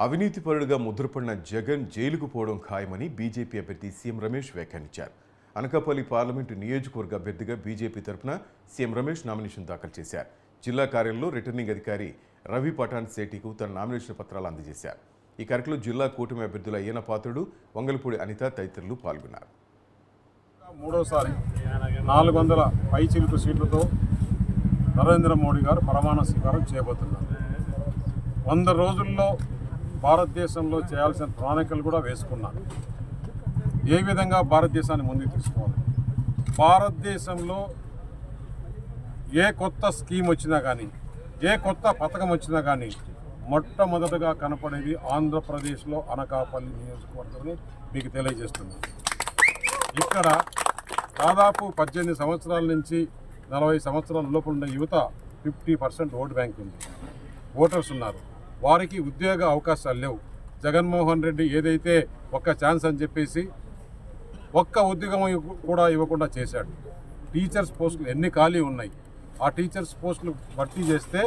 అవినీతిపరుడుగా ముద్రపడిన జగన్ జైలుకు పోవడం ఖాయమని బీజేపీ అభ్యర్థి సీఎం రమేష్ వ్యాఖ్యానించారు. అనకాపల్లి పార్లమెంటు నియోజకవర్గ అభ్యర్థిగా బీజేపీ తరఫున సీఎం రమేష్ నామినేషన్ దాఖలు చేశారు. జిల్లా కార్యాలయంలో రిటర్నింగ్ అధికారి రవి పఠాన్ సేఠీకు తన నామినేషన్ పత్రాలు అందజేశారు. ఈ కార్యక్రమంలో జిల్లా కూటమి అభ్యర్థుల అయ్యన పాత్రుడు, వంగలపూడి అనిత తదితరులు పాల్గొన్నారు. మూడోసారి 400 పైచిలుకు సీట్లతో నరేంద్ర మోడీ గారు ప్రమాణ స్వీకారం చేయబోతున్నారు. 100 రోజుల్లో భారతదేశంలో చేయాల్సిన ప్రణాళికలు కూడా వేసుకున్నారు. ఏ విధంగా భారతదేశాన్ని ముందుకు తీసుకోవాలి, భారతదేశంలో ఏ కొత్త స్కీమ్ వచ్చినా కానీ, ఏ కొత్త పథకం వచ్చినా కానీ మొట్టమొదటగా కనపడేది ఆంధ్రప్రదేశ్లో అనకాపల్లి నియోజకవర్గంలో మీకు తెలియజేస్తున్నాను. ఇక్కడ దాదాపు 18 సంవత్సరాల నుంచి 40 సంవత్సరాల లోపల ఉన్న యువత 50% ఓటు బ్యాంక్ ఉంది, ఓటర్స్ ఉన్నారు. వారికి ఉద్యోగ అవకాశాలు లేవు. జగన్మోహన్ రెడ్డి ఏదైతే ఒక్క ఛాన్స్ అని చెప్పేసి ఒక్క ఉద్యోగం కూడా ఇవ్వకుండా చేశాడు. టీచర్స్ పోస్టులు ఎన్ని ఖాళీ ఉన్నాయి, ఆ టీచర్స్ పోస్టులు భర్తీ చేస్తే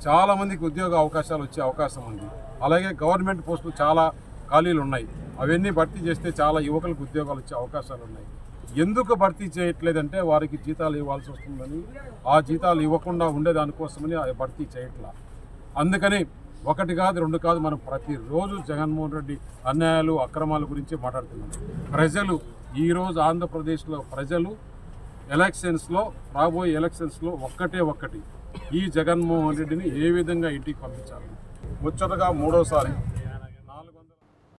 చాలామందికి ఉద్యోగ అవకాశాలు వచ్చే అవకాశం ఉంది. అలాగే గవర్నమెంట్ పోస్టులు చాలా ఖాళీలు ఉన్నాయి, అవన్నీ భర్తీ చేస్తే చాలా యువకులకు ఉద్యోగాలు వచ్చే అవకాశాలు ఉన్నాయి. ఎందుకు భర్తీ చేయట్లేదంటే వారికి జీతాలు ఇవ్వాల్సి వస్తుందని, ఆ జీతాలు ఇవ్వకుండా ఉండేదానికోసమని భర్తీ చేయట్లా. అందుకని ఒకటి కాదు, రెండు కాదు, మనం ప్రతిరోజు జగన్మోహన్ రెడ్డి అన్యాయాలు అక్రమాల గురించి మాట్లాడుతున్నాం. ప్రజలు ఈరోజు ఆంధ్రప్రదేశ్లో ప్రజలు ఎలక్షన్స్లో, రాబోయే ఎలక్షన్స్లో ఒక్కటి ఈ జగన్మోహన్ రెడ్డిని ఏ విధంగా ఇంటికి పంపించాలి. ముచ్చటగా మూడోసారి